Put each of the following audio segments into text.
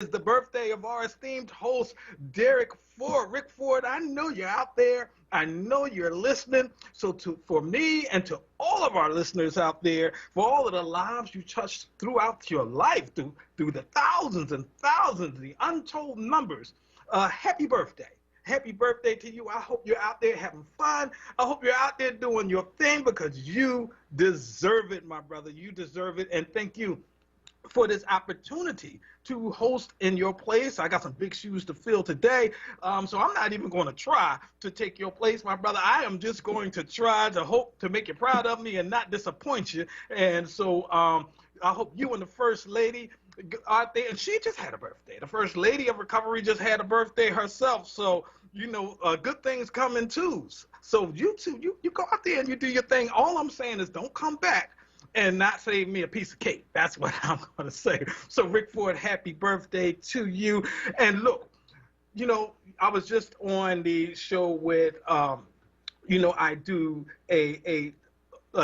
is the birthday of our esteemed host, Derek Ford. Rick Ford, I know you're out there. I know you're listening. So for me and to all of our listeners out there, for all of the lives you touched throughout your life, through the thousands and thousands, the untold numbers, happy birthday. Happy birthday to you. I hope you're out there having fun. I hope you're out there doing your thing because you deserve it, my brother. You deserve it. And thank you for this opportunity to host in your place. I got some big shoes to fill today, so I'm not even going to try to take your place, my brother. I am just going to try to hope to make you proud of me and not disappoint you. And so I hope you and the First Lady out there, and she just had a birthday. The First Lady of Recovery just had a birthday herself, so good things come in twos. So you two, you go out there and you do your thing. All I'm saying is don't come back and not save me a piece of cake. That's what I'm going to say. So, Rick Ford, happy birthday to you. And look, I was just on the show with, I do a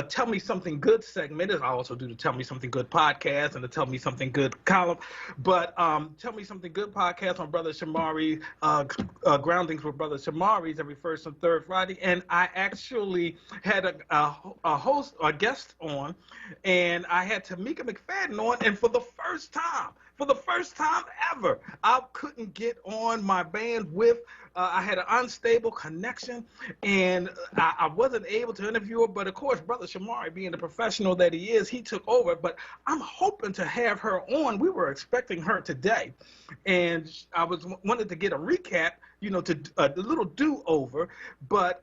Tell Me Something Good segment. I also do the Tell Me Something Good podcast and the Tell Me Something Good column. But Tell Me Something Good podcast on Brother Shamari, Groundings with Brother Shamari's every first and third Friday. And I actually had a guest on, and I had Tamika McFadden on. And for the first time ever, I couldn't get on my bandwidth. I had an unstable connection, and I wasn't able to interview her. But, of course, Brother Shamari, being the professional that he is, he took over. But I'm hoping to have her on. We were expecting her today, and I wanted to get a recap, to a little do-over. But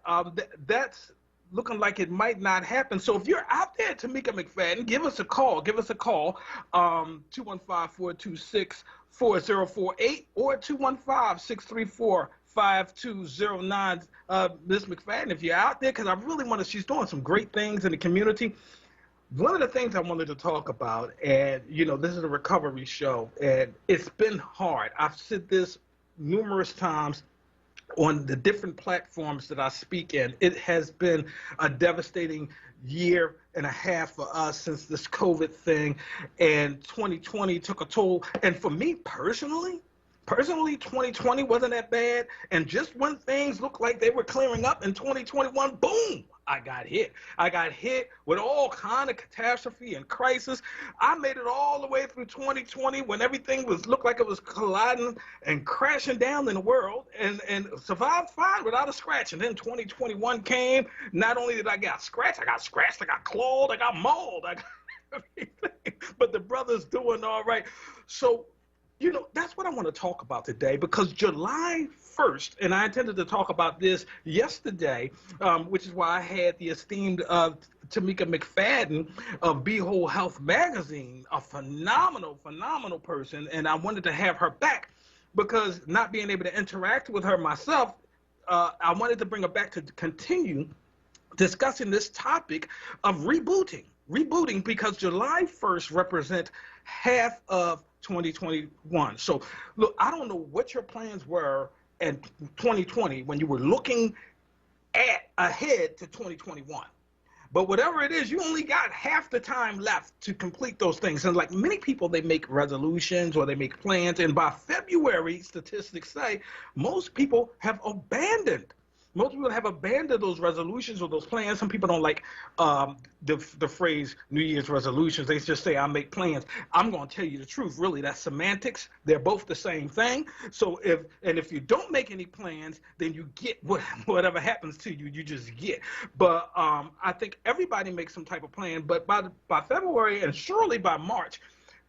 that's looking like it might not happen. So if you're out there, Tamika McFadden, give us a call. 215-426-4048 or 215-634-5209. Ms. McFadden, if you're out there, because I really she's doing some great things in the community. One of the things I wanted to talk about, and, this is a recovery show, and it's been hard. I've said this numerous times on the different platforms that I speak in. It has been a devastating year and a half for us since this COVID thing, and 2020 took a toll. And for me personally, 2020 wasn't that bad. And just when things looked like they were clearing up in 2021, boom, I got hit. I got hit with all kind of catastrophe and crisis. I made it all the way through 2020 when everything looked like it was colliding and crashing down in the world, and survived fine without a scratch. And then 2021 came. Not only did I get scratched, I got clawed, I got mauled, I got everything. But the brother's doing all right. So, that's what I want to talk about today, because July 1st, and I intended to talk about this yesterday, which is why I had the esteemed Tamika McFadden of Be Whole Health Magazine, a phenomenal person, and I wanted to have her back because not being able to interact with her myself, I wanted to bring her back to continue discussing this topic of rebooting, because July 1st represents half of 2021. So, look, I don't know what your plans were in 2020 when you were looking ahead to 2021. But whatever it is, you only got half the time left to complete those things. And like many people, they make resolutions or they make plans. And by February, statistics say, most people have abandoned those resolutions or those plans. Some people don't like the phrase New Year's resolutions. They just say, I make plans. I'm going to tell you the truth. Really, that's semantics. They're both the same thing. So if you don't make any plans, then you get whatever happens to you, you just get. But I think everybody makes some type of plan. But by February and surely by March,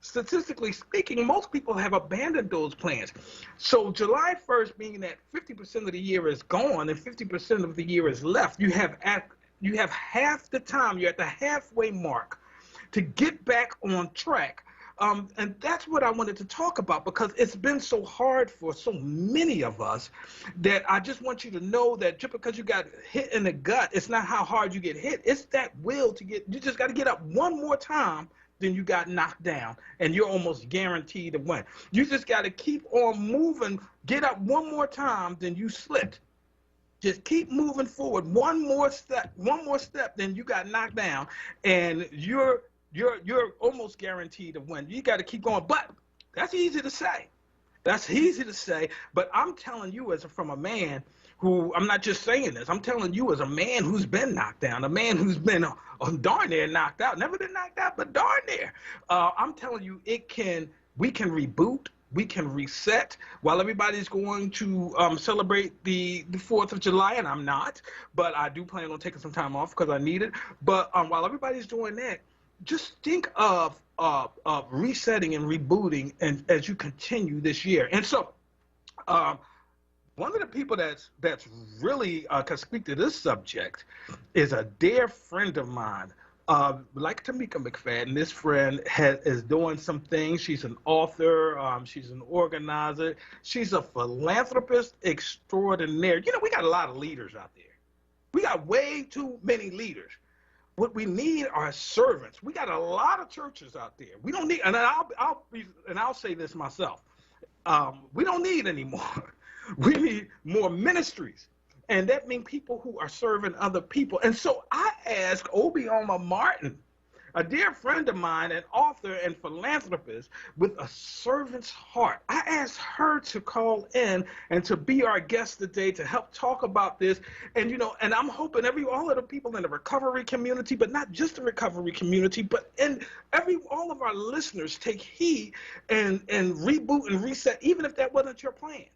statistically speaking, most people have abandoned those plans. So July 1st, being that 50% of the year is gone and 50% of the year is left, you have half the time. You're at the halfway mark to get back on track. And that's what I wanted to talk about, because it's been so hard for so many of us that I just want you to know that just because you got hit in the gut, it's not how hard you get hit. It's that will to you just got to get up one more time. Then you got knocked down, and you're almost guaranteed to win. You just got to keep on moving, get up one more time, then you slipped. Just keep moving forward. One more step, then you got knocked down, and you're almost guaranteed to win. You got to keep going. But that's easy to say. That's easy to say, but I'm telling you as from a man who, I'm not just saying this, I'm telling you as a man who's been knocked down, a man who's been darn near knocked out, never been knocked out, but darn near. I'm telling you, we can reboot, we can reset. While everybody's going to celebrate the 4th of July, and I'm not, but I do plan on taking some time off because I need it. But while everybody's doing that, just think of resetting and rebooting, and as you continue this year. And so, one of the people that's really can speak to this subject is a dear friend of mine, like Tamika McFadden. This friend is doing some things. She's an author. She's an organizer. She's a philanthropist extraordinaire. You know, we got a lot of leaders out there. We got way too many leaders. What we need are servants. We got a lot of churches out there. We don't need, and I'll say this myself. We don't need any more. We need more ministries, and that means people who are serving other people. And so I asked Obioma Martin, a dear friend of mine, an author and philanthropist with a servant's heart. I asked her to call in and to be our guest today to help talk about this. And, you know, and I'm hoping all of the people in the recovery community, but not just the recovery community, but all of our listeners take heed and reboot and reset, even if that wasn't your plan.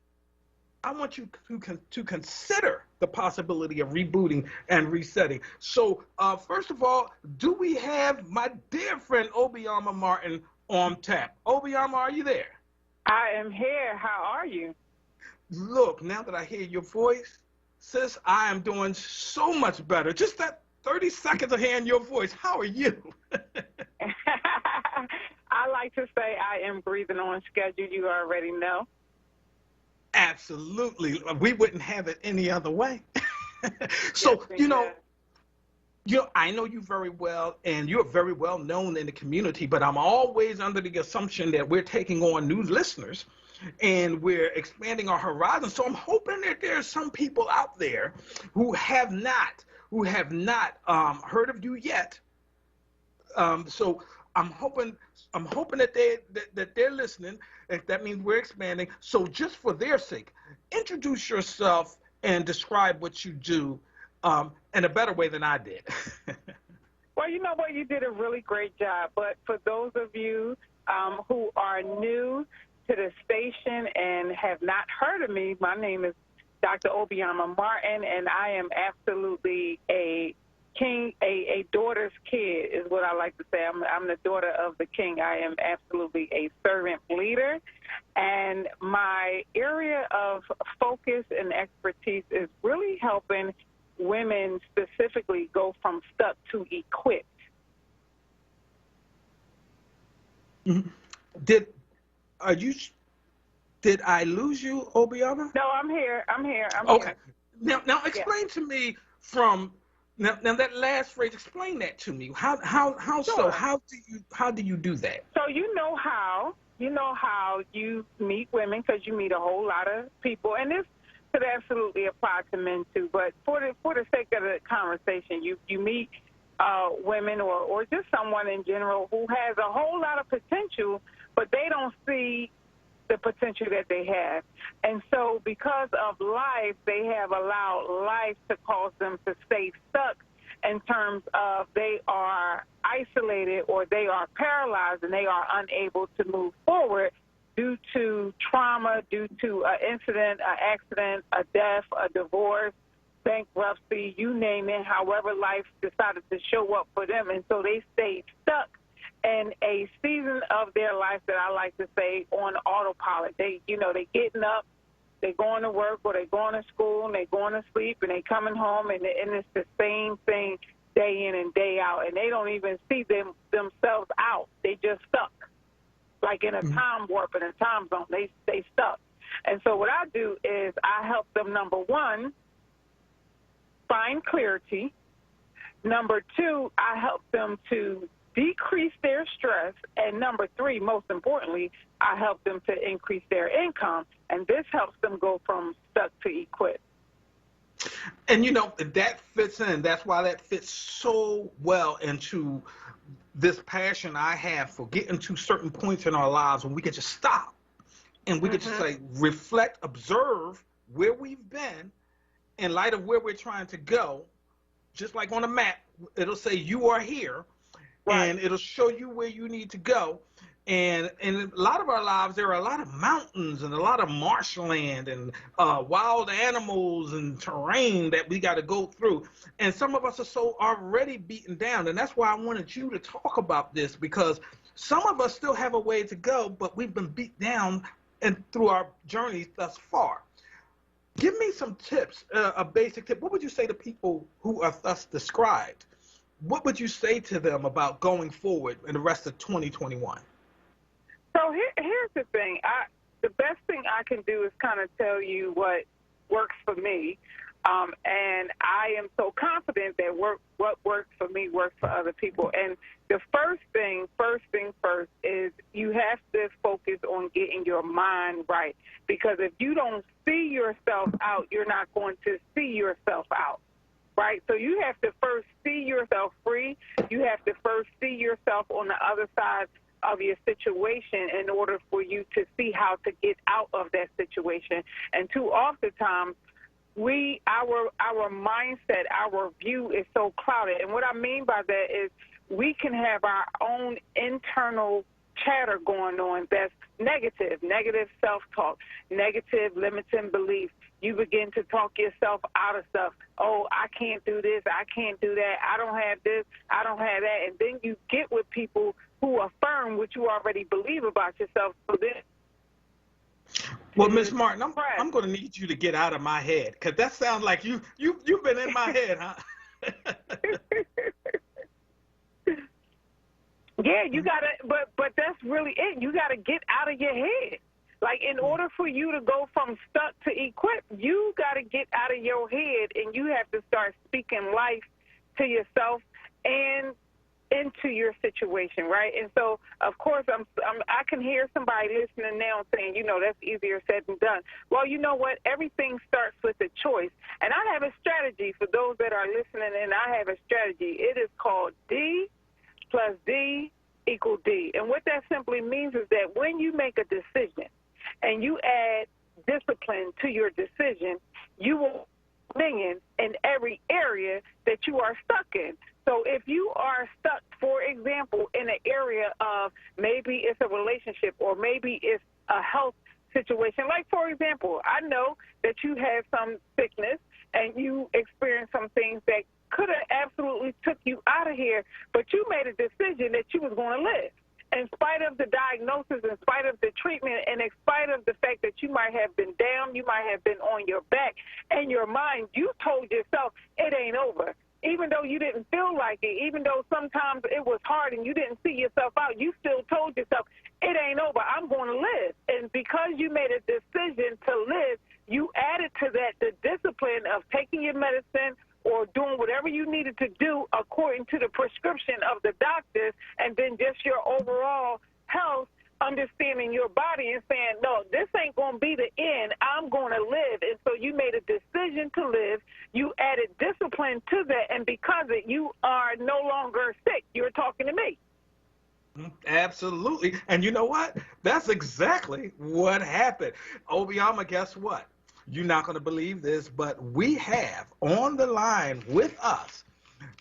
I want you to consider the possibility of rebooting and resetting. So, first of all, do we have my dear friend Obioma Martin on tap? Obioma, are you there? I am here. How are you? Look, now that I hear your voice, sis, I am doing so much better. Just that 30 seconds of hearing your voice. How are you? I like to say I am breathing on schedule. You already know. Absolutely. We wouldn't have it any other way. So, yes, I know you very well, and you're very well known in the community, but I'm always under the assumption that we're taking on new listeners and we're expanding our horizons. So I'm hoping that there are some people out there who have not heard of you yet. So I'm hoping that they're listening. If that means we're expanding. So just for their sake, introduce yourself and describe what you do in a better way than I did. Well, you know what? You did a really great job. But for those of you who are new to the station and have not heard of me, my name is Dr. Obioma Martin, and I am absolutely a king, a daughter's kid is what I like to say. I'm the daughter of the king. I am absolutely a servant leader. And my area of focus and expertise is really helping women specifically go from stuck to equipped. Did I lose you, Obioma? No, I'm here. Okay. Here. Now explain to me from now that last phrase. Explain that to me. How Sure. so? How do you do that? So you know how you meet women, because you meet a whole lot of people, and this could absolutely apply to men too. But for the sake of the conversation, you meet women or just someone in general who has a whole lot of potential, but they don't see the potential that they have. And so because of life, they have allowed life to cause them to stay stuck in terms of they are isolated or they are paralyzed and they are unable to move forward due to trauma, due to an incident, an accident, a death, a divorce, bankruptcy, you name it, however life decided to show up for them. And so they stayed stuck in a season of their life that I like to say on autopilot. They getting up, they going to work, or they going to school, and they going to sleep, and they coming home, and it's the same thing day in and day out, and they don't even see themselves out. They just stuck, like in a time warp, in a time zone. They stuck. And so what I do is I help them, number one, find clarity. Number two, I help them to decrease their stress. And number three, most importantly, I help them to increase their income. And this helps them go from stuck to equipped. And, that fits in. That's why that fits so well into this passion I have for getting to certain points in our lives when we can just stop and we get to say, reflect, observe where we've been in light of where we're trying to go. Just like on a map, it'll say you are here, and it'll show you where you need to go. And in a lot of our lives, there are a lot of mountains and a lot of marshland and wild animals and terrain that we got to go through. And some of us are so already beaten down. And that's why I wanted you to talk about this, because some of us still have a way to go, but we've been beat down and through our journey thus far. Give me some tips, a basic tip. What would you say to people who are thus described? What would you say to them about going forward in the rest of 2021? So here's the thing. The best thing I can do is kind of tell you what works for me. And I am so confident that what works for me works for other people. And the first thing first is you have to focus on getting your mind right. Because if you don't see yourself out, you're not going to see yourself out. Right? So you have to first see yourself free. You have to first see yourself on the other side of your situation in order for you to see how to get out of that situation. And too often times, our mindset, our view is so clouded. And what I mean by that is we can have our own internal chatter going on that's negative self-talk, negative limiting beliefs. You begin to talk yourself out of stuff. Oh, I can't do this. I can't do that. I don't have this. I don't have that. And then you get with people who affirm what you already believe about yourself. So then, well, Ms. Martin, I'm going to need you to get out of my head, because that sounds like you've been in my head, huh? Yeah, you gotta, but that's really it. You gotta get out of your head. Like, in order for you to go from stuck to equipped, you gotta get out of your head, and you have to start speaking life to yourself and into your situation, right? And so, of course, I can hear somebody listening now saying, that's easier said than done. Well, you know what? Everything starts with a choice. And I have a strategy for those that are listening, and I have a strategy. It is called D plus D equal D. And what that simply means is that when you make a decision and you add discipline to your decision, you will win in every area that you are stuck in. So if you are stuck, for example, in an area of maybe it's a relationship or maybe it's a health situation, like, for example, I know that you have some sickness and you experienced some things that could have absolutely took you out of here, but you made a decision that you was going to live. In spite of the diagnosis, in spite of the treatment, and in spite of the fact that you might have been down, you might have been on your back, and your mind, you told yourself it ain't over. Even though you didn't feel like it, even though sometimes it was hard and you didn't see yourself out, you still told yourself, it ain't over, I'm going to live. And because you made a decision to live, you added to that the discipline of taking your medicine or doing whatever you needed to do according to the prescription of the doctors, and then just your overall health, understanding your body and saying, no, this ain't going to be the end. I'm going to live. And so you made a decision to live. You added discipline to that, and because of it, you are no longer sick. You're talking to me. Absolutely. And you know what? That's exactly what happened. Obiama, guess what? You're not going to believe this, but we have on the line with us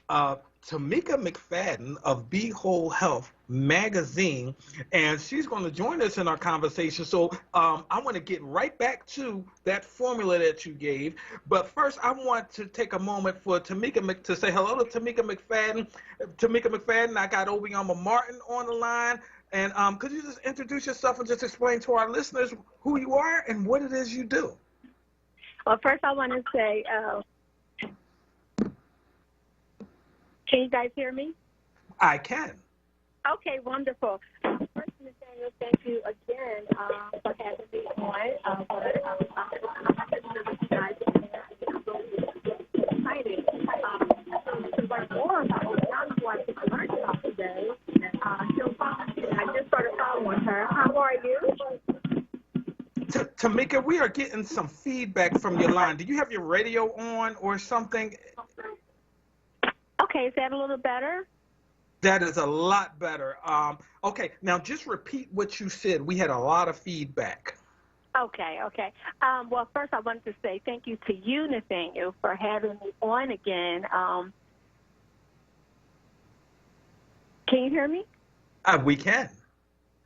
Tamika McFadden of Be Whole Health magazine, and she's going to join us in our conversation. So I want to get right back to that formula that you gave. But first, I want to take a moment for Tamika to say hello to Tamika McFadden. Tamika McFadden, I got Obiama Martin on the line. And could you just introduce yourself and just explain to our listeners who you are and what it is you do? Well, first I want to say, can you guys hear me? I can. Okay, wonderful. First, Nathaniel, thank you again for having me on. I'm excited to learn more about what I'm going to learn about today. I just started following her. How are you? Tamika, we are getting some feedback from your line. Do you have your radio on or something? Okay, is that a little better? That is a lot better. Okay, now just repeat what you said. We had a lot of feedback. Okay, okay. Well, first I wanted to say thank you to you, Nathaniel, for having me on again. Can you hear me? We can.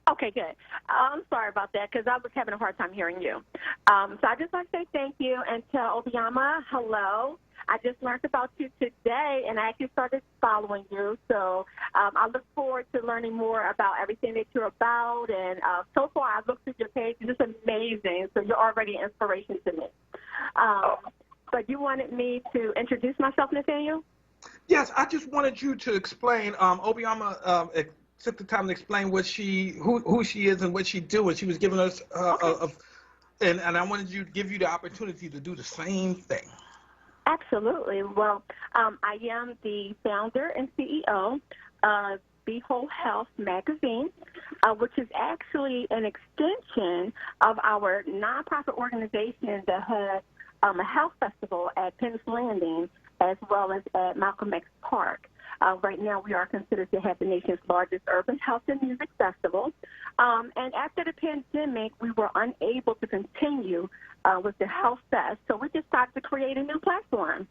Okay, good. I'm sorry about that because I was having a hard time hearing you. So I just want to say thank you and tell Obiama hello. I just learned about you today, and I actually started following you. So I look forward to learning more about everything that you're about. And so far, I've looked through your page. It's just amazing. So you're already an inspiration to me. But you wanted me to introduce myself, Nathaniel? Yes, I just wanted you to explain. Obiama took the time to explain who she is and what she do, and she was giving us Okay. and I wanted you to give you the opportunity to do the same thing. Absolutely. Well, I am the founder and CEO of Be Whole Health magazine, which is actually an extension of our nonprofit organization that has a health festival at Penn's Landing as well as at Malcolm X Park. Right now, we are considered to have the nation's largest urban health and music festival. And after the pandemic, we were unable to continue with the Health Fest, so we decided to create a new platform.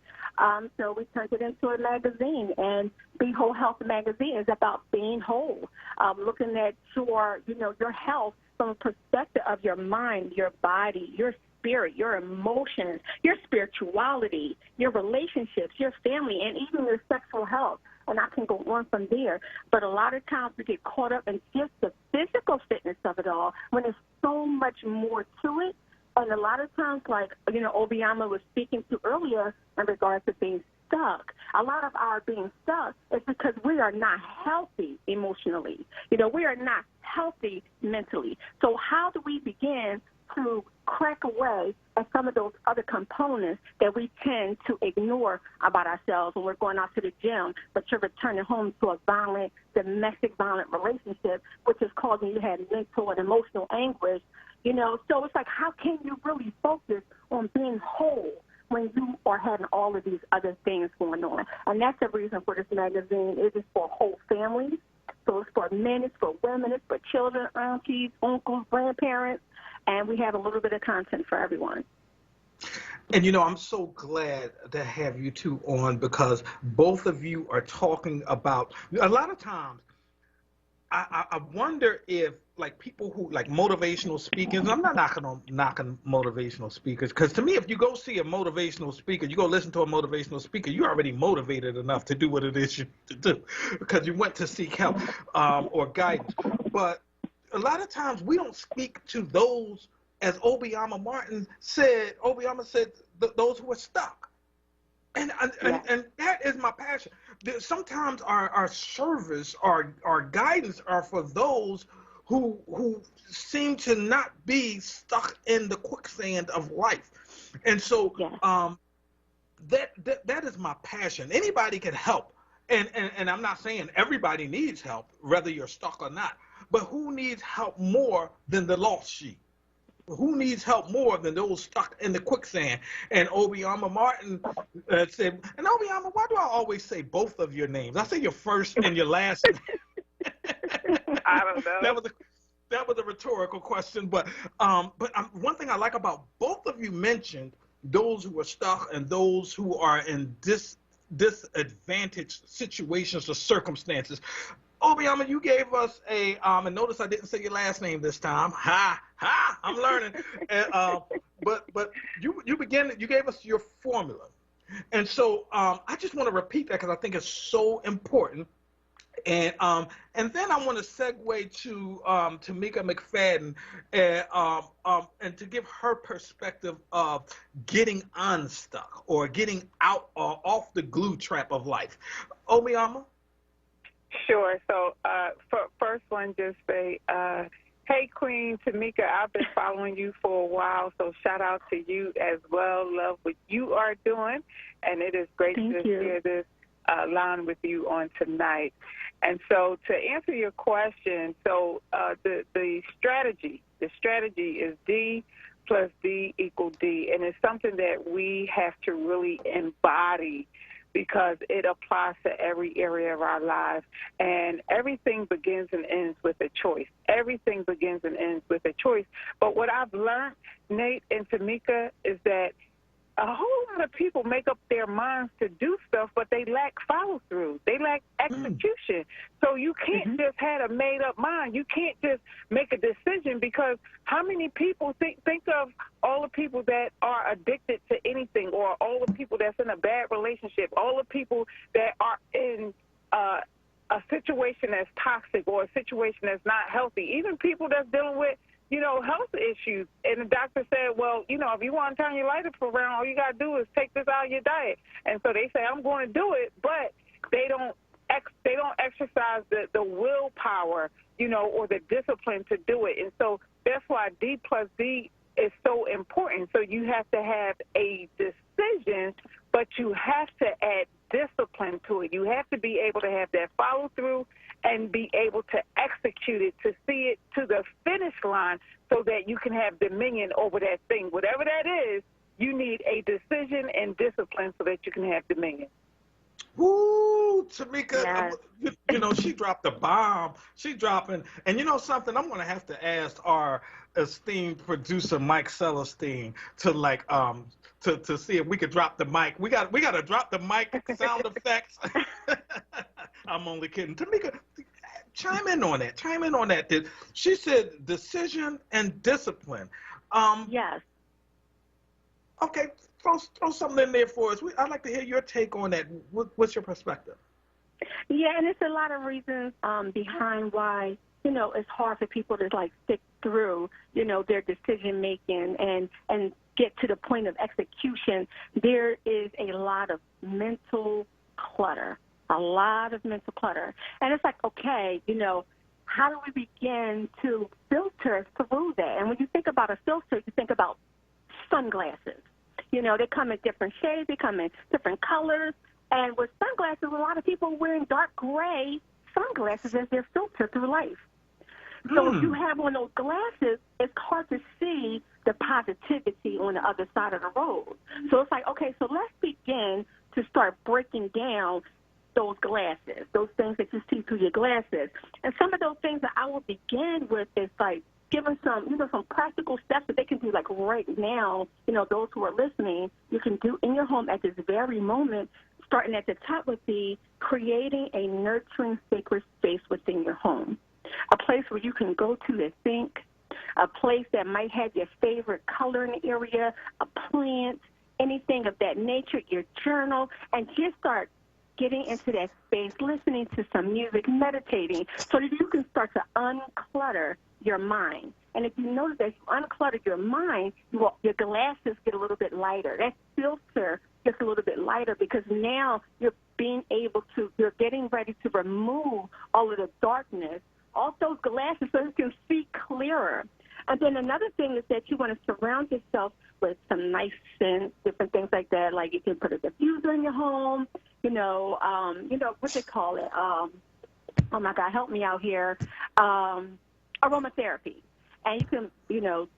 So we turned it into a magazine, and Be Whole Health magazine is about being whole, looking at your health from a perspective of your mind, your body, your spirit, your emotions, your spirituality, your relationships, your family, and even your sexual health. And I can go on from there. But a lot of times we get caught up in just the physical fitness of it all when there's so much more to it. And a lot of times, like, Obiama was speaking to earlier in regards to being stuck. A lot of our being stuck is because we are not healthy emotionally. We are not healthy mentally. So how do we begin to crack away at some of those other components that we tend to ignore about ourselves when we're going out to the gym, but you're returning home to a violent, domestic violent relationship, which is causing you to have mental and emotional anguish. So it's like, how can you really focus on being whole when you are having all of these other things going on? And that's the reason for this magazine. It is for whole families. So it's for men, it's for women, it's for children, aunties, uncles, grandparents, and we have a little bit of content for everyone. And I'm so glad to have you two on because both of you are talking about a lot of times. I wonder if like people who like motivational speakers, and I'm not knocking motivational speakers, because to me, if you go see a motivational speaker, you go listen to a motivational speaker, you're already motivated enough to do what it is you to do because you went to seek help or guidance. But a lot of times we don't speak to those, as Obiama said, those who are stuck. And that is my passion. Sometimes our service, our guidance are for those who seem to not be stuck in the quicksand of life. And so that is my passion. Anybody can help. And I'm not saying everybody needs help, whether you're stuck or not. But who needs help more than the lost sheep? Who needs help more than those stuck in the quicksand? And Obiama Martin said, and Obiama, why do I always say both of your names? I say your first and your last name. I don't know. That was a rhetorical question, but one thing I like about both of you mentioned those who are stuck and those who are in disadvantaged situations or circumstances. Obiama, you gave us and notice I didn't say your last name this time. I'm learning. But you gave us your formula. And so I just want to repeat that because I think it's so important. And then I want to segue to Tamika McFadden and to give her perspective of getting unstuck or getting out or off the glue trap of life. Obiama? Sure. So first one, just say, hey, Queen Tamika, I've been following you for a while, so shout out to you as well. Love what you are doing, and it is great to hear this line with you on tonight. And so to answer your question, so the strategy is D plus D equal D, and it's something that we have to really embody because it applies to every area of our lives. And everything begins and ends with a choice. Everything begins and ends with a choice. But what I've learned, Nate and Tamika, is that a whole lot of people make up their minds to do stuff, but they lack follow-through. They lack execution. So you can't just have a made-up mind. You can't just make a decision, because how many people think of all the people that are addicted to anything, or all the people that's in a bad relationship, all the people that are in a situation that's toxic or a situation that's not healthy, even people that's dealing with health issues. And the doctor said, well, if you want to turn your light up around, all you got to do is take this out of your diet. And so they say, I'm going to do it, but they don't exercise the willpower, or the discipline to do it. And so that's why D+D is so important. So you have to have a decision, but you have to add discipline to it. You have to be able to have that follow through and be able to execute it, to see it to the finish line, so that you can have dominion over that thing. Whatever that is, you need a decision and discipline so that you can have dominion. Ooh, Tamika, yes. She dropped a bomb. She dropping, and you know something, I'm going to have to ask our esteemed producer, Mike Celestine, to see if we could drop the mic. We got to drop the mic sound effects. I'm only kidding. Tamika, chime in on that. She said decision and discipline. Yes. Okay, throw something in there for us. I'd like to hear your take on that. What's your perspective? Yeah, and it's a lot of reasons behind why, it's hard for people to stick through, their decision making and get to the point of execution. There is a lot of mental clutter. And it's okay, how do we begin to filter through that? And when you think about a filter, you think about sunglasses. They come in different shades, they come in different colors. And with sunglasses, a lot of people are wearing dark gray sunglasses as their filter through life. So if you have one of those glasses, it's hard to see the positivity on the other side of the road. So it's okay, so let's begin to start breaking down those glasses, those things that you see through your glasses. And some of those things that I will begin with is giving some practical steps that they can do right now, those who are listening, you can do in your home at this very moment. Starting at the top would be creating a nurturing sacred space within your home, a place where you can go to think, a place that might have your favorite color in the area, a plant, anything of that nature, your journal, and just start getting into that space, listening to some music, meditating, so that you can start to unclutter your mind. And if you notice that you unclutter your mind, your glasses get a little bit lighter. That filter gets a little bit lighter, because now you're getting ready to remove all of the darkness off those glasses so you can see clearer. And then another thing is that you want to surround yourself with some nice scents, different things like that. Like you can put a diffuser in your home, what they call it? Oh my God, help me out here. Aromatherapy. And you can,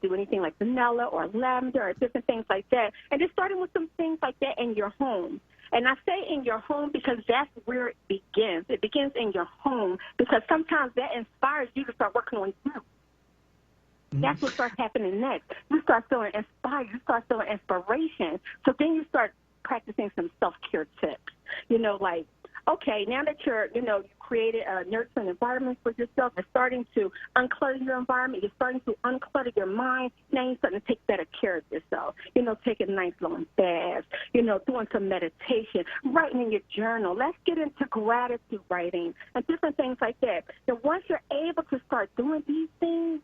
do anything like vanilla or lavender or different things like that. And just starting with some things like that in your home. And I say in your home because that's where it begins. It begins in your home, because sometimes that inspires you to start working on you. That's what starts happening next. You start feeling inspired. You start feeling inspiration. So then you start practicing some self-care tips. Okay, now that you created a nurturing environment for yourself, you're starting to unclutter your environment. You're starting to unclutter your mind. Now you're starting to take better care of yourself. Taking nice long baths, doing some meditation, writing in your journal. Let's get into gratitude writing and different things like that. And once you're able to start doing these things,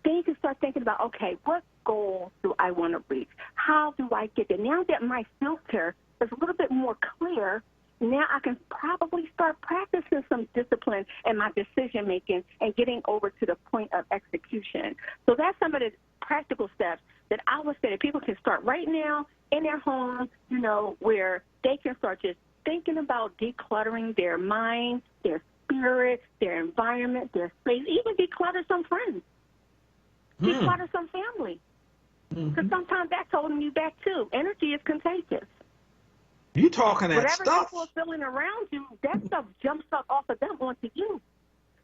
then you can start thinking about, okay, what goals do I want to reach? How do I get there? Now that my filter is a little bit more clear, now I can probably start practicing some discipline in my decision-making and getting over to the point of execution. So that's some of the practical steps that I would say that people can start right now in their home, where they can start just thinking about decluttering their mind, their spirit, their environment, their space, even declutter some friends, declutter some family. Because sometimes that's holding you back, too. Energy is contagious. You talking that Whatever stuff. people are feeling around you, that stuff jumps up off of them onto you.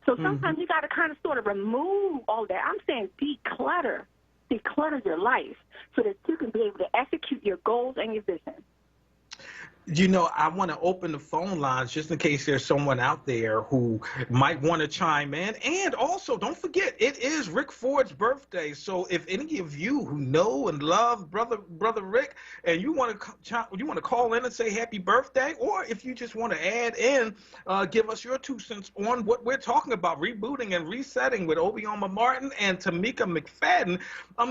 So sometimes you got to kind of sort of remove all that. I'm saying declutter your life so that you can be able to execute your goals and your vision. You know, I want to open the phone lines just in case there's someone out there who might want to chime in. And also, don't forget, it is Rick Ford's birthday. So if any of you who know and love brother Rick, and you want to call in and say happy birthday, or if you just want to add in, give us your 2 cents on what we're talking about, rebooting and resetting with Obioma Martin and Tamika McFadden,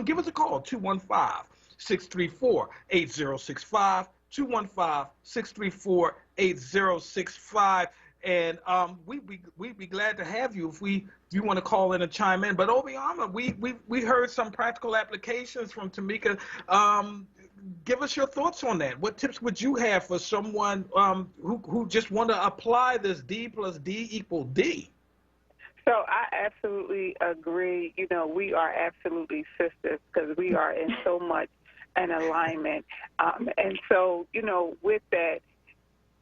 give us a call, 215-634-8065. 215-634-8065, and we'd be glad to have you if you want to call in and chime in. But Obioma, we heard some practical applications from Tamika. Give us your thoughts on that. What tips would you have for someone who just want to apply this D plus D equal D? So I absolutely agree. You know, we are absolutely sisters because we are in so much an alignment. And so, you know, with that,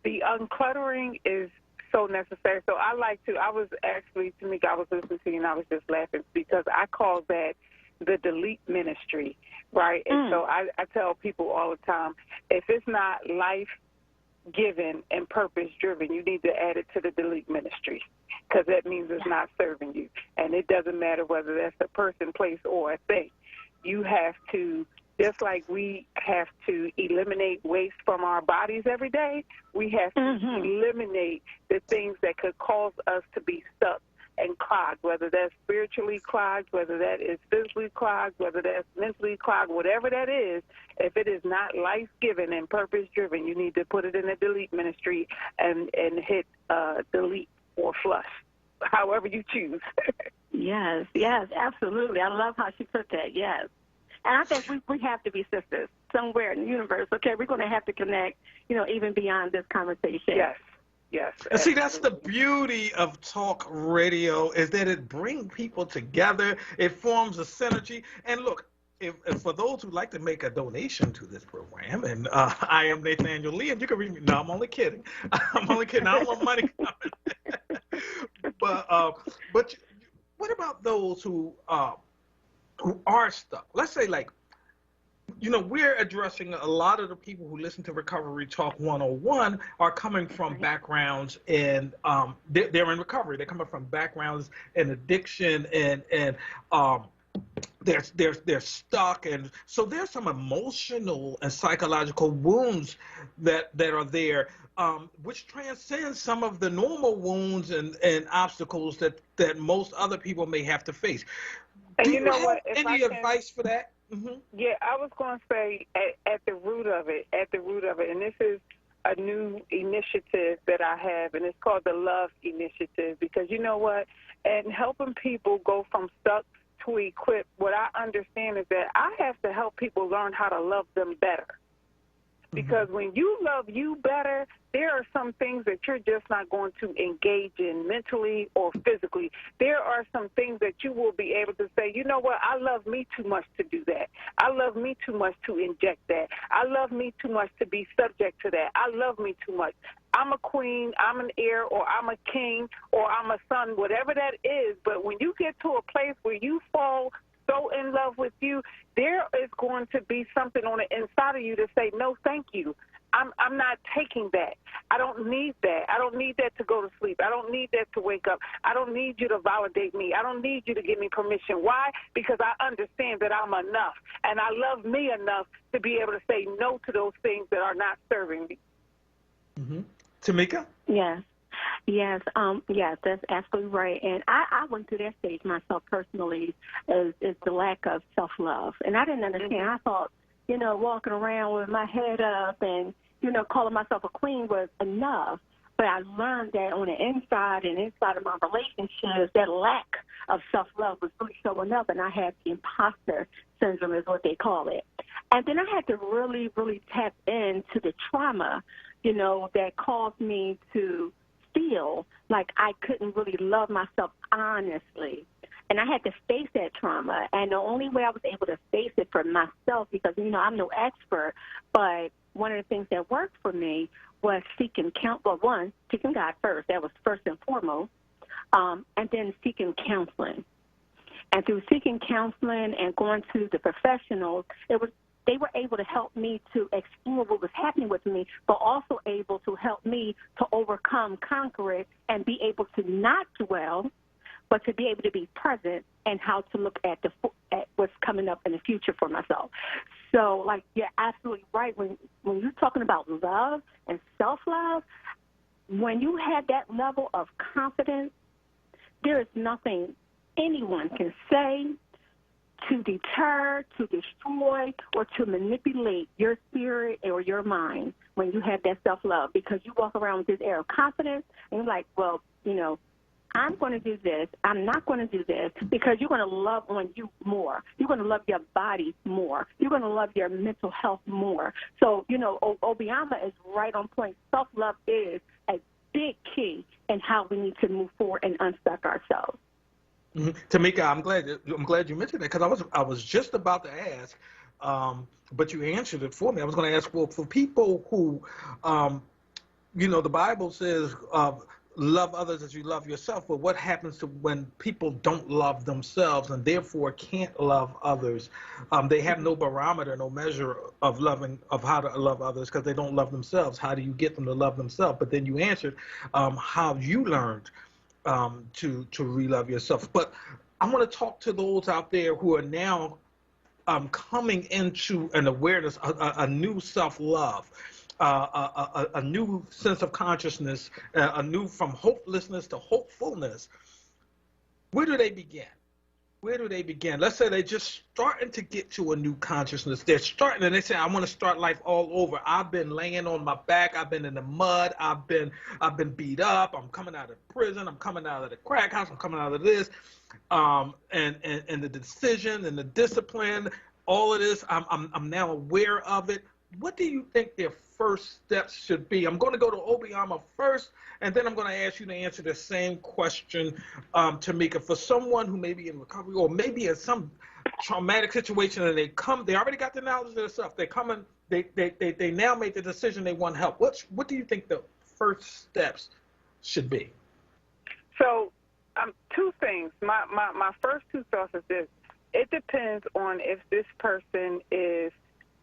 the uncluttering is so necessary. So I was listening to you and I was just laughing because I call that the delete ministry, right? And so I tell people all the time, if it's not life-given and purpose-driven, you need to add it to the delete ministry because that means it's not serving you. And it doesn't matter whether that's a person, place, or a thing. You have to, just like we have to eliminate waste from our bodies every day, we have to eliminate the things that could cause us to be stuck and clogged, whether that's spiritually clogged, whether that is physically clogged, whether that's mentally clogged, whatever that is. If it is not life-given and purpose-driven, you need to put it in the delete ministry and hit delete or flush, however you choose. Yes, absolutely. I love how she put that, yes. And I think we have to be sisters somewhere in the universe. Okay, we're going to have to connect, you know, even beyond this conversation. Yes. And see, that's the beauty of talk radio is that it brings people together. It forms a synergy. And look, if for those who'd like to make a donation to this program, and I am Nathaniel Lee, and you can read me. No, I'm only kidding. I don't want money coming. But what about those who are stuck? Let's say, like, you know, we're addressing a lot of the people who listen to Recovery Talk 101 are coming from backgrounds and they're in recovery. They're coming from backgrounds in addiction and they're stuck, and so there's some emotional and psychological wounds that are there, which transcend some of the normal wounds and obstacles that most other people may have to face. And Do you know have what? any advice for that? Mm-hmm. Yeah, I was going to say at the root of it, and this is a new initiative that I have, and it's called the Love Initiative, because you know what? And helping people go from stuck to equipped, what I understand is that I have to help people learn how to love them better. Because when you love you better, there are some things that you're just not going to engage in mentally or physically. There are some things that you will be able to say, you know what, I love me too much to do that. I love me too much to inject that. I love me too much to be subject to that. I love me too much. I'm a queen, I'm an heir, or I'm a king, or I'm a son, whatever that is. But when you get to a place where you fall so in love with you, there is going to be something on the inside of you to say, no, thank you. I'm not taking that. I don't need that. I don't need that to go to sleep. I don't need that to wake up. I don't need you to validate me. I don't need you to give me permission. Why? Because I understand that I'm enough, and I love me enough to be able to say no to those things that are not serving me. Mm-hmm. Tamika? Yes, that's absolutely right. And I went through that stage myself personally, is the lack of self-love. And I didn't understand. I thought, you know, walking around with my head up and, you know, calling myself a queen was enough. But I learned that on the inside and inside of my relationships, that lack of self-love was really showing up, and I had the imposter syndrome is what they call it. And then I had to really, really tap into the trauma, you know, that caused me to feel like I couldn't really love myself honestly. And I had to face that trauma. And the only way I was able to face it for myself, because, I'm no expert, but one of the things that worked for me was seeking God first. That was first and foremost. And then seeking counseling. And through seeking counseling and going to the professionals, they were able to help me to explore what was happening with me, but also able to help me to overcome, conquer it, and be able to not dwell, but to be able to be present and how to look at what's coming up in the future for myself. So, you're absolutely right. When you're talking about love and self-love, when you have that level of confidence, there is nothing anyone can say to deter, to destroy, or to manipulate your spirit or your mind when you have that self-love, because you walk around with this air of confidence and you're like, well, I'm going to do this. I'm not going to do this, because you're going to love on you more. You're going to love your body more. You're going to love your mental health more. So, Obiama is right on point. Self-love is a big key in how we need to move forward and unstuck ourselves. Mm-hmm. Tamika, I'm glad you mentioned that, because I was just about to ask, but you answered it for me. I was going to ask, well, for people who, the Bible says, love others as you love yourself, but what happens to when people don't love themselves and therefore can't love others? They have no barometer, no measure of how to love others, because they don't love themselves. How do you get them to love themselves? But then you answered how you learned to re-love yourself. But I want to talk to those out there who are now coming into an awareness, a new self-love, a new sense of consciousness, a new from hopelessness to hopefulness. Where do they begin? Where do they begin? Let's say they're just starting to get to a new consciousness. They're starting, and they say, I want to start life all over. I've been laying on my back. I've been in the mud. I've been beat up. I'm coming out of prison. I'm coming out of the crack house. I'm coming out of this. And the decision and the discipline, all of this, I'm now aware of it. What do you think their first steps should be? I'm going to go to Obiama first, and then I'm going to ask you to answer the same question, Tamika. For someone who may be in recovery or maybe in some traumatic situation, and they already got the knowledge of their stuff. They come in, they now make the decision they want help. What do you think the first steps should be? So, two things. My first two thoughts is this: it depends on if this person is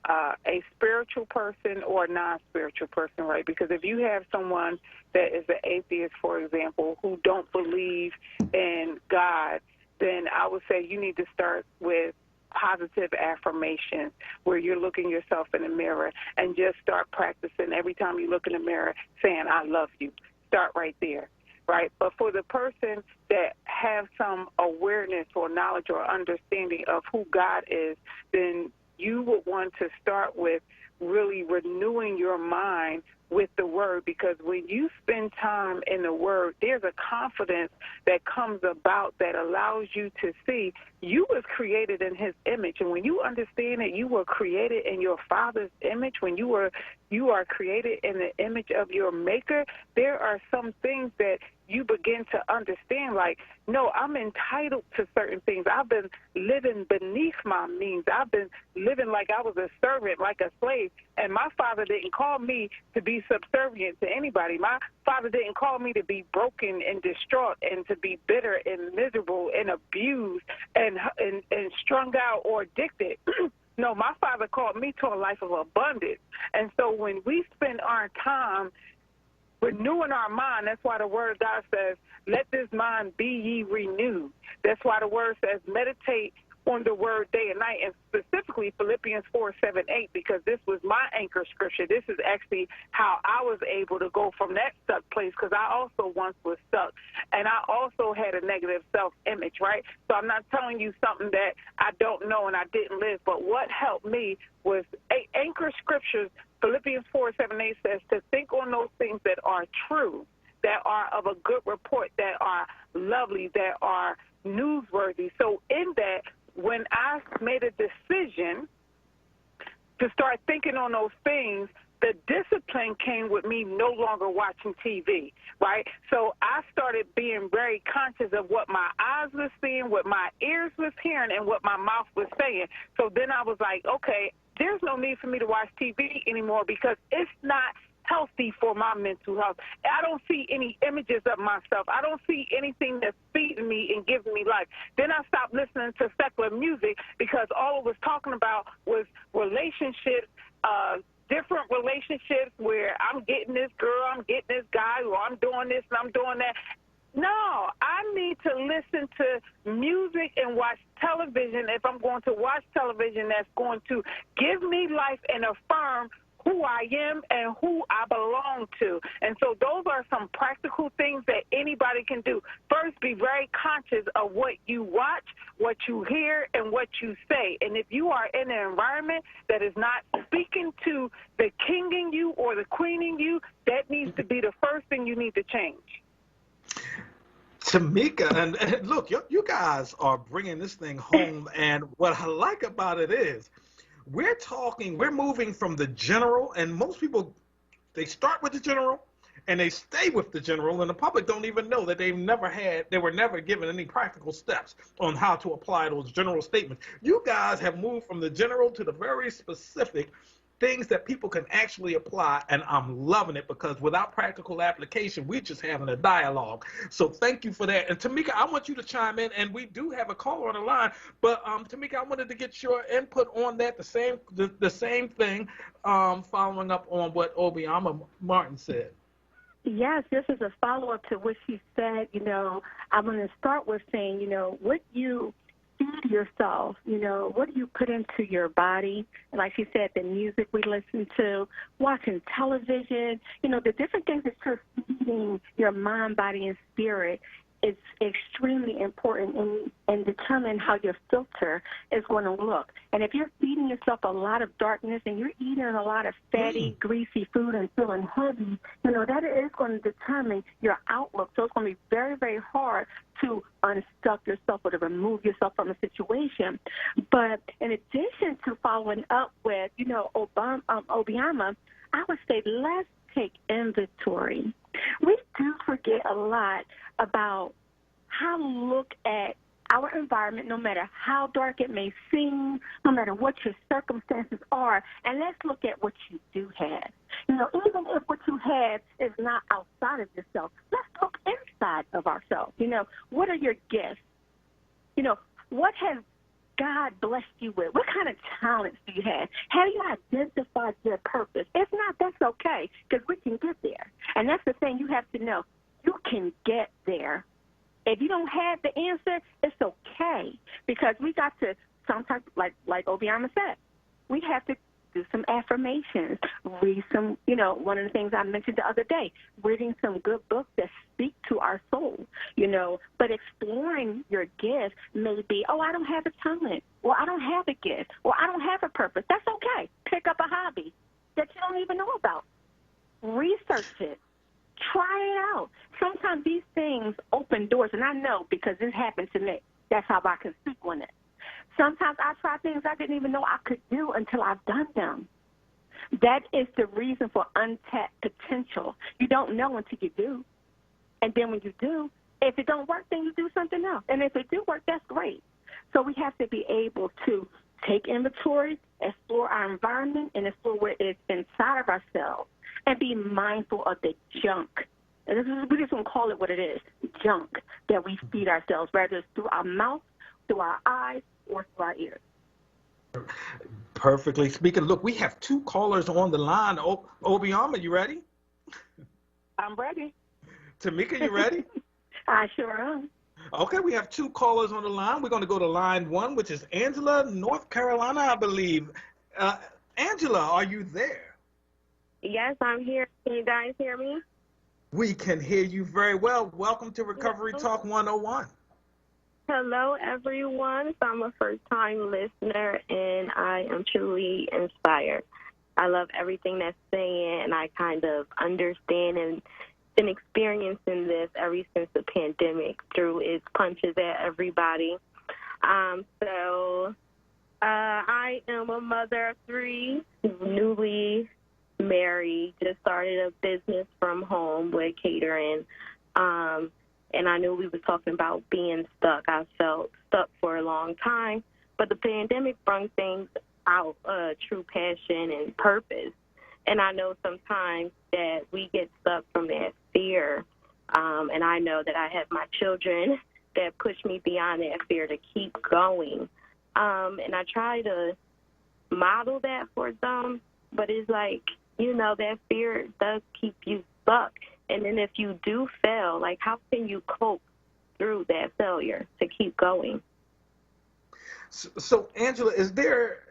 a spiritual person or a non-spiritual person, right? Because if you have someone that is an atheist, for example, who don't believe in God, then I would say you need to start with positive affirmations, where you're looking yourself in the mirror and just start practicing every time you look in the mirror saying, I love you. Start right there. Right? But for the person that have some awareness or knowledge or understanding of who God is, then you would want to start with really renewing your mind with the Word, because when you spend time in the Word, there's a confidence that comes about that allows you to see you was created in His image. And when you understand that you were created in your Father's image, when you are created in the image of your Maker, there are some things that you begin to understand, like, no, I'm entitled to certain things. I've been living beneath my means. I've been living like I was a servant, like a slave. And my Father didn't call me to be subservient to anybody. My Father didn't call me to be broken and distraught and to be bitter and miserable and abused and strung out or addicted. No, my Father called me to a life of abundance. And so when we spend our time renewing our mind, that's why the Word of God says, let this mind be ye renewed. That's why the Word says, meditate on the Word day and night, and specifically Philippians 4:7-8, because this was my anchor scripture. This is actually how I was able to go from that stuck place, because I also once was stuck, and I also had a negative self-image, right? So I'm not telling you something that I don't know and I didn't live, but what helped me was anchor scriptures. Philippians 4:7-8 says to think on those things that are true, that are of a good report, that are lovely, that are newsworthy. So in that, when I made a decision to start thinking on those things, the discipline came with me no longer watching TV, right? So I started being very conscious of what my eyes were seeing, what my ears was hearing, and what my mouth was saying. So then I was like, okay, there's no need for me to watch TV anymore because it's not healthy for my mental health. I don't see any images of myself. I don't see anything that's feeding me and giving me life. Then I stopped listening to secular music because all it was talking about was relationships, different relationships where I'm getting this girl, I'm getting this guy, or I'm doing this and I'm doing that. No, I need to listen to music and watch television if I'm going to watch television that's going to give me life and affirm who I am and who I belong to. And so those are some practical things that anybody can do. First, be very conscious of what you watch, what you hear, and what you say. And if you are in an environment that is not speaking to the king in you or the queen in you, that needs to be the first thing you need to change. Tamika, and look, you guys are bringing this thing home, and what I like about it is we're moving from the general, and most people, they start with the general and they stay with the general, and the public don't even know that they were never given any practical steps on how to apply those general statements. You guys have moved from the general to the very specific things that people can actually apply, and I'm loving it because without practical application, we're just having a dialogue. So thank you for that. And Tamika, I want you to chime in, and we do have a caller on the line, but Tamika, I wanted to get your input on that, the same thing, following up on what Obiama Martin said. Yes, this is a follow-up to what she said. I'm going to start with saying, what you feed yourself, what do you put into your body? And like she said, the music we listen to, watching television, the different things that you're feeding your mind, body, and spirit is extremely important in determining how your filter is going to look. And if you're feeding yourself a lot of darkness and you're eating a lot of fatty, greasy food and feeling heavy, that is going to determine your outlook. So it's going to be very, very hard to unstuck yourself or to remove yourself from a situation. But in addition to following up with, Obiama, I would say let's take inventory. We do forget a lot about how to look at our environment, no matter how dark it may seem, no matter what your circumstances are, and let's look at what you do have. Even if what you have is not outside of yourself, let's look inside of ourselves. What are your gifts? What has God blessed you with? What kind of talents do you have? Have you identified your purpose? If not, that's okay, because we can get there. And that's the thing you have to know. You can get there. If you don't have the answer, it's okay, because we got to sometimes, like Obiama said, we have to do some affirmations, read some, one of the things I mentioned the other day, reading some good books that speak to our soul, but exploring your gift may be, I don't have a talent, or I don't have a gift, or I don't have a purpose. That's okay. Pick up a hobby that you don't even know about. Research it. Try it out. Sometimes these things open doors, and I know because this happened to me. That's how I can speak on it. Sometimes I try things I didn't even know I could do until I've done them. That is the reason for untapped potential. You don't know until you do. And then when you do, if it don't work, then you do something else. And if it do work, that's great. So we have to be able to take inventory, explore our environment, and explore what is inside of ourselves, and be mindful of the junk. And we just won't call it what it is, junk that we feed ourselves, whether it's through our mouth, through our eyes, or through our ears. Perfectly speaking. Look, we have two callers on the line. Obiama, you ready? I'm ready. Tamika, you ready? I sure am. Okay, we have two callers on the line. We're going to go to line one, which is Angela, North Carolina, I believe. Angela, are you there? Yes, I'm here. Can you guys hear me? We can hear you very well. Welcome to Recovery Talk 101. Hello, everyone. So I'm a first-time listener, and I am truly inspired. I love everything that's saying, and I kind of understand and been experiencing this ever since the pandemic threw its punches at everybody. I am a mother of three, newly married, just started a business from home with catering. And I knew we were talking about being stuck. I felt stuck for a long time. But the pandemic brought things out, true passion and purpose. And I know sometimes that we get stuck from that fear. And I know that I have my children that push me beyond that fear to keep going. And I try to model that for them. But it's like, you know, that fear does keep you stuck. And then if you do fail, like, how can you cope through that failure to keep going? So Angela, is there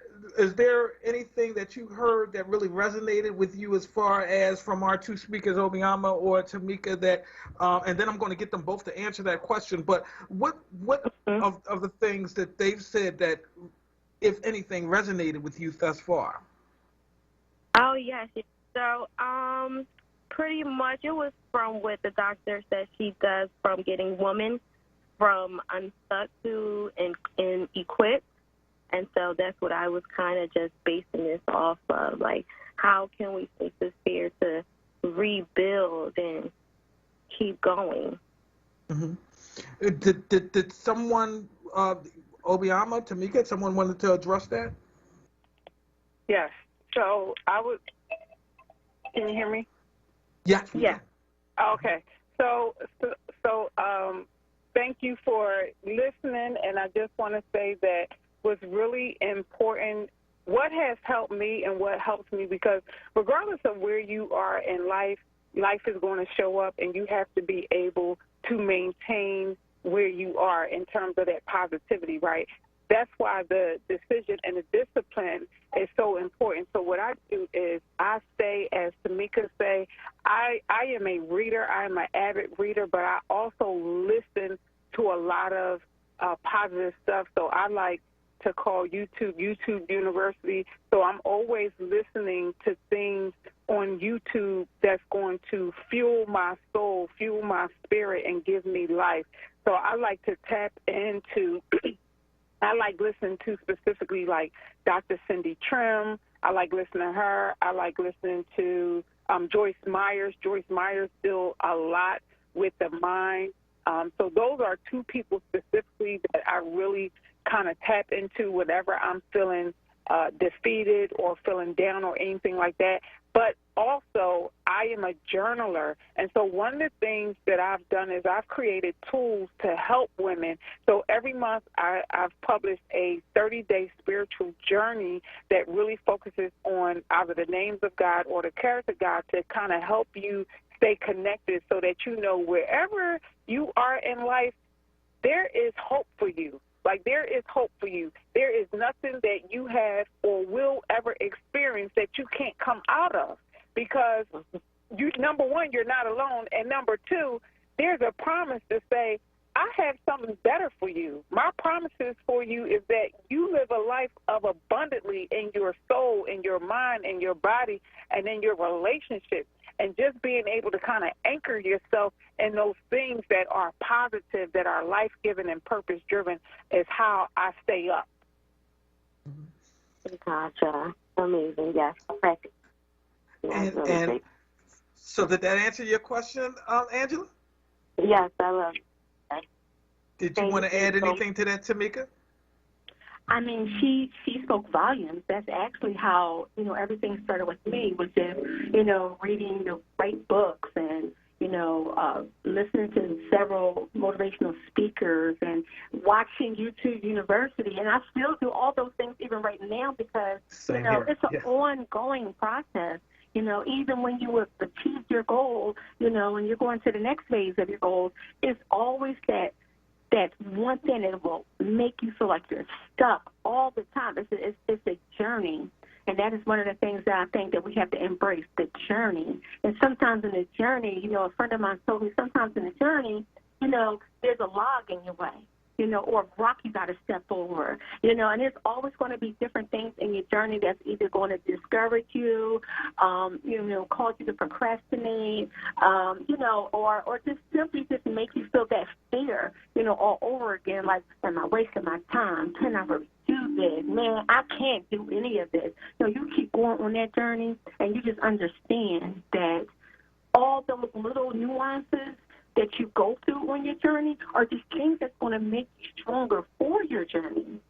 anything that you heard that really resonated with you as far as from our two speakers, Obiama or Tamika, that, and then I'm going to get them both to answer that question, but what of the things that they've said that, if anything, resonated with you thus far? Oh, yes. So, pretty much it was from what the doctor said she does, from getting women from unstuck to and equipped. And so that's what I was kind of just basing this off of. Like, how can we face this fear to rebuild and keep going? Mm-hmm. Did someone, Obiama, Tamika, someone wanted to address that? Yes. So can you hear me? Yes. Yeah. Okay. So, thank you for listening, and I just want to say that what's really important, what has helped me and what helps me, because regardless of where you are in life, life is going to show up, and you have to be able to maintain where you are in terms of that positivity, right? That's why the decision and the discipline is so important. So what I do is I say, as Tamika say, I am a reader. I am an avid reader, but I also listen to a lot of positive stuff. So I like to call YouTube University. So I'm always listening to things on YouTube that's going to fuel my soul, fuel my spirit, and give me life. So I like to tap into I like listening to specifically like Dr. Cindy Trim. I like listening to her. I like listening to Joyce Myers. Joyce Myers still a lot with the mind. So those are two people specifically that I really kind of tap into whenever I'm feeling defeated or feeling down or anything like that. But also, I am a journaler. And so one of the things that I've done is I've created tools to help women. So every month I've published a 30-day spiritual journey that really focuses on either the names of God or the character of God to kind of help you stay connected so that you know wherever you are in life, there is hope for you. Like, there is hope for you. There is nothing that you have or will ever experience that you can't come out of, because number one, you're not alone, and number two, there's a promise to say, I have something better for you. My promises for you is that you live a life of abundantly in your soul, in your mind, in your body, and in your relationships. And just being able to kind of anchor yourself in those things that are positive, that are life-giving and purpose-driven is how I stay up. Gotcha. Amazing. Yes. Perfect. And so did that answer your question, Angela? Yes, I love it. Did you want to add anything to that, Tamika? I mean, she spoke volumes. That's actually how, everything started with me, was just, reading the right books and, listening to several motivational speakers and watching YouTube University. And I still do all those things even right now because, it's an ongoing process. Even when you have achieved your goal, and you're going to the next phase of your goals, it's always that one thing that will make you feel like you're stuck all the time. It's a journey, and that is one of the things that I think that we have to embrace, the journey. And sometimes in the journey, a friend of mine told me sometimes in the journey, there's a log in your way. or rock you got to step over, and there's always going to be different things in your journey that's either going to discourage you, cause you to procrastinate, or just simply just make you feel that fear, all over again, like, am I wasting my time? Can I really do this? Man, I can't do any of this. You keep going on that journey, and you just understand that all those little nuances that you go through on your journey are just things that's going to make you stronger for your journey.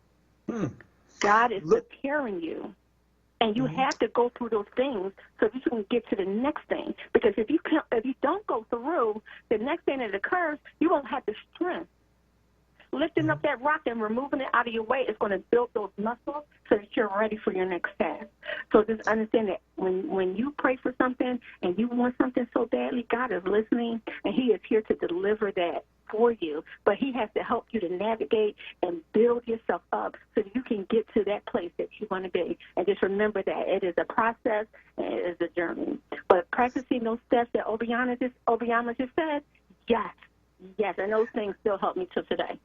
God is preparing you. And you have to go through those things so that you can get to the next thing. Because if you don't go through the next thing that occurs, you won't have the strength. Lifting up that rock and removing it out of your way is going to build those muscles so that you're ready for your next task. So just understand that when you pray for something and you want something so badly, God is listening, and he is here to deliver that for you. But he has to help you to navigate and build yourself up so that you can get to that place that you want to be. And just remember that it is a process and it is a journey. But practicing those steps that Obiana just said, yes, and those things still help me till today.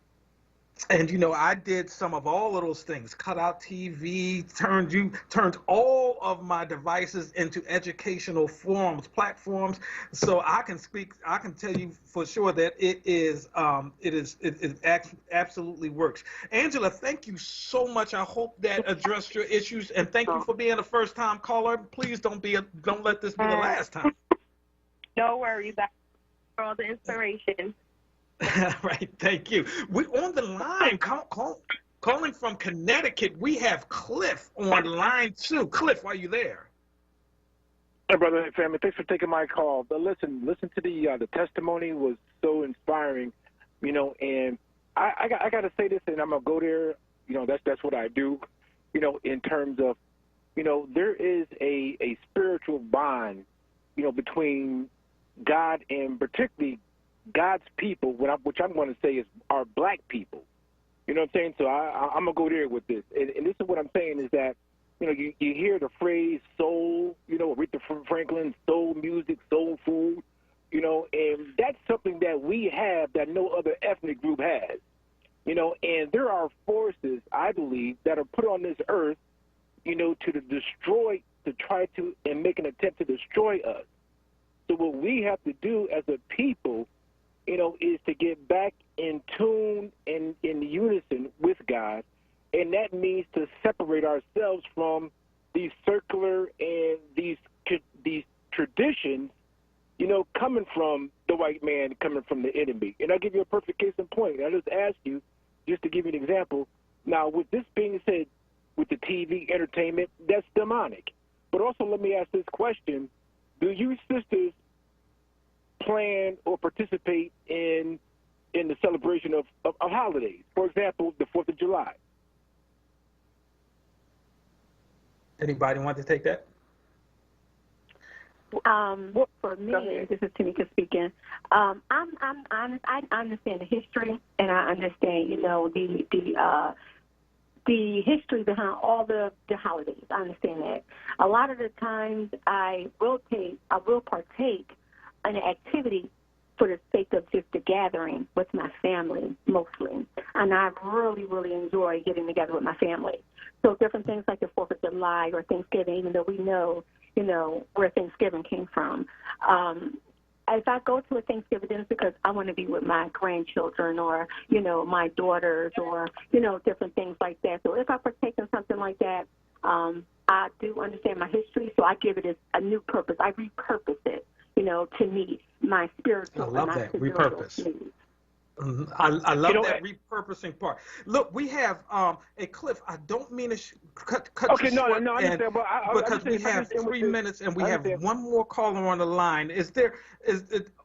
And, I did some of all of those things, cut out TV, turned all of my devices into educational platforms. So I can tell you for sure that it absolutely works. Angela, thank you so much. I hope that addressed your issues, and thank you for being a first-time caller. Please don't let this be the last time. No worries. For all the inspiration. Right, thank you. We're on the line, calling from Connecticut. We have Cliff on line 2. Cliff, are you there? Hey, brother, hey, family. Thanks for taking my call. But listen to the testimony was so inspiring, and I got to say this, and I'm gonna go there. That's what I do, in terms of, there is a spiritual bond, between God and particularly God's people, which I'm going to say is our black people. You know what I'm saying? So I'm going to go there with this. And this is what I'm saying is that, you hear the phrase soul, Aretha Franklin, soul music, soul food, and that's something that we have that no other ethnic group has. And there are forces, I believe, that are put on this earth, to try to and make an attempt to destroy us. So what we have to do as a people, is to get back in tune and in unison with God, and that means to separate ourselves from these circular and these traditions, coming from the white man, coming from the enemy. And I'll give you a perfect case in point. I'll just ask you, just to give you an example. Now, with this being said, with the TV entertainment, that's demonic. But also, let me ask this question: do you sisters plan or participate in the celebration of holidays? For example, the 4th of July. Anybody want to take that? For me, this is Tanika speaking. I'm honest. I understand the history, and I understand, the history behind all the holidays. I understand that. A lot of the times, I will partake in an activity for the sake of just the gathering with my family, mostly. And I really, really enjoy getting together with my family. So different things like the 4th of July or Thanksgiving, even though we know, where Thanksgiving came from. If I go to a Thanksgiving dinner, it's because I want to be with my grandchildren or, my daughters or, different things like that. So if I partake in something like that, I do understand my history, so I give it a new purpose. I repurpose it, to meet my spiritual and my repurpose needs. I love that repurposing part. Look, we have a Cliff. I don't mean to cut you short. No, I understand, because we have 3 minutes and we have one more caller on the line. Is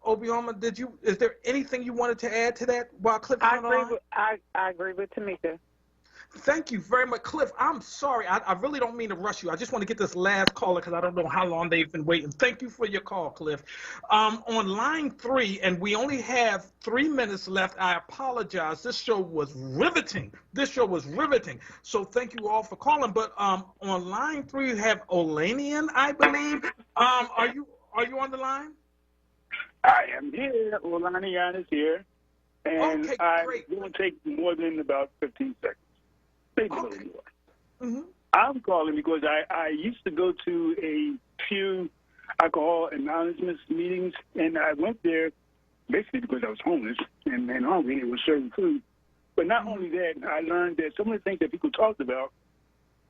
Obioma? Is there anything you wanted to add to that while Cliff is on the line? I agree with Tamika. Thank you very much. Cliff, I'm sorry. I really don't mean to rush you. I just want to get this last caller because I don't know how long they've been waiting. Thank you for your call, Cliff. On line 3, and we only have 3 minutes left. I apologize. This show was riveting. So thank you all for calling. But on line 3, you have Olanian, I believe. Are you on the line? I am here. Olanian is here. And Okay, I great. won't take more than about 15 seconds, maybe a little more. Mm-hmm. I'm calling because I used to go to a few alcohol anonymous meetings, and I went there basically because I was homeless and hungry, and it was serving food. But not only that, I learned that some of the things that people talked about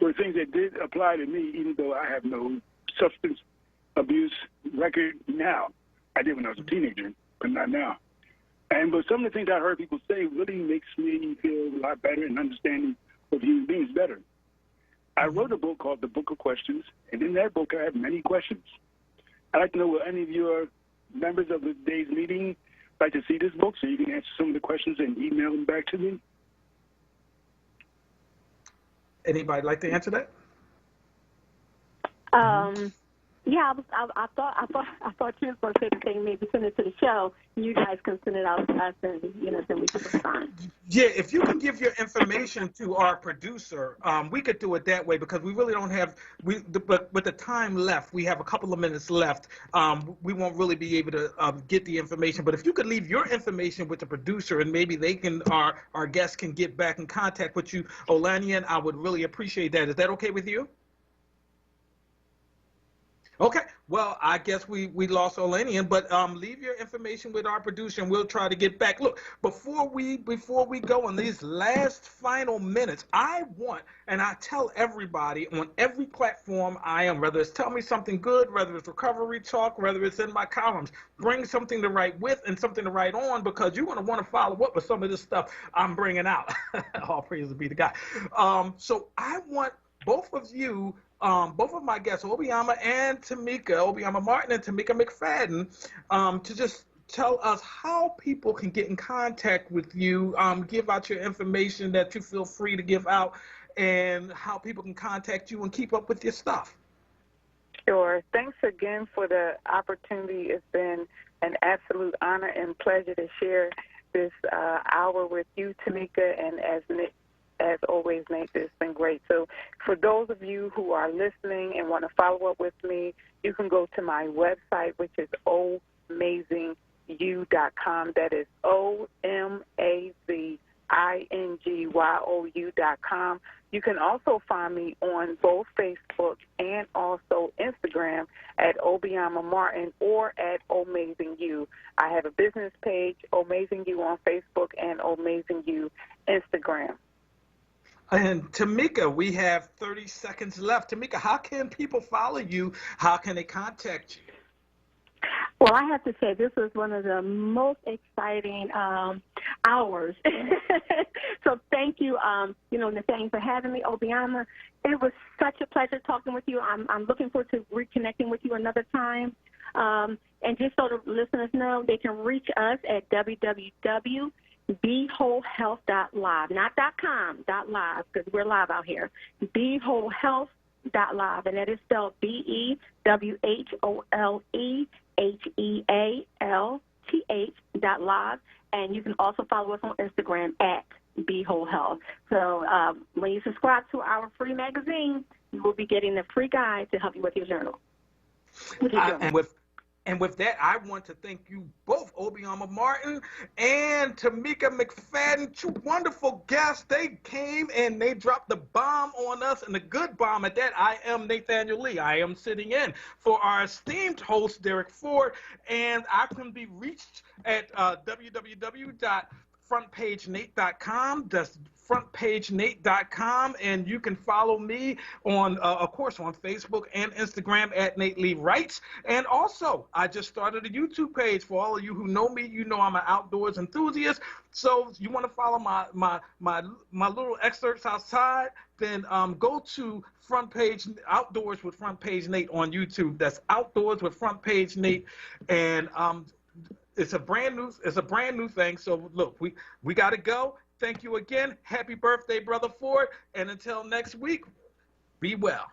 were things that did apply to me, even though I have no substance abuse record now. I did when I was a teenager, but not now. But some of the things I heard people say really makes me feel a lot better and understanding of human beings better. I wrote a book called The Book of Questions, and in that book I have many questions. I'd like to know, will any of your members of the day's meeting like to see this book so you can answer some of the questions and email them back to me? Anybody like to answer that? Yeah, I thought you was going to say the thing. Maybe send it to the show. You guys can send it out to us, and then we can respond. Yeah, if you can give your information to our producer, we could do it that way because we really don't have but with the time left, we have a couple of minutes left. We won't really be able to get the information. But if you could leave your information with the producer, and maybe they can our guests can get back in contact with you, Olanian, I would really appreciate that. Is that okay with you? Okay, well, I guess we lost Olanian, but leave your information with our producer, and we'll try to get back. Look, before we go in these last final minutes, I want, and I tell everybody on every platform I am, whether it's Tell Me Something Good, whether it's Recovery Talk, whether it's in my columns, bring something to write with and something to write on, because you're going to want to follow up with some of this stuff I'm bringing out. All praise be to God. So I want both of you, both of my guests, Obiama and Tamika, Obiama Martin and Tamika McFadden, to just tell us how people can get in contact with you, give out your information that you feel free to give out, and how people can contact you and keep up with your stuff. Sure. Thanks again for the opportunity. It's been an absolute honor and pleasure to share this hour with you, Tamika, and as always, Nate, it's been great. So for those of you who are listening and want to follow up with me, you can go to my website, which is omazingyu.com. That is omazingyu.com. You can also find me on both Facebook and also Instagram at Obiama Martin or at OmazingYou. I have a business page, OmazingYou on Facebook and OmazingYou Instagram. And Tamika, we have 30 seconds left. Tamika, how can people follow you? How can they contact you? Well, I have to say this was one of the most exciting hours. So thank you, Nathaniel, for having me, Obiama. It was such a pleasure talking with you. I'm looking forward to reconnecting with you another time. And just so the listeners know, they can reach us at www.BeWholeHealth.live, not .com, .live, because we're live out here. BeWholeHealth.live, and that is spelled BeWholeHealth.live, and you can also follow us on Instagram at BeWholeHealth. So when you subscribe to our free magazine, you will be getting a free guide to help you with your journal. And with that, I want to thank you both, Obiama Martin and Tamika McFadden, two wonderful guests. They came and they dropped the bomb on us, and the good bomb at that. I am Nathaniel Lee. I am sitting in for our esteemed host, Derek Ford, and I can be reached at www.frontpagenate.com. That's frontpagenate.com, and you can follow me on, of course, on Facebook and Instagram at Nate Lee Writes. And also, I just started a YouTube page. For all of you who know me, you know I'm an outdoors enthusiast. So if you want to follow my little excerpts outside, then go to Front Page Outdoors with Front Page Nate on YouTube. That's Outdoors with Front Page Nate, and it's a brand new thing. So look, we got to go. Thank you again. Happy birthday, Brother Ford. And until next week, be well.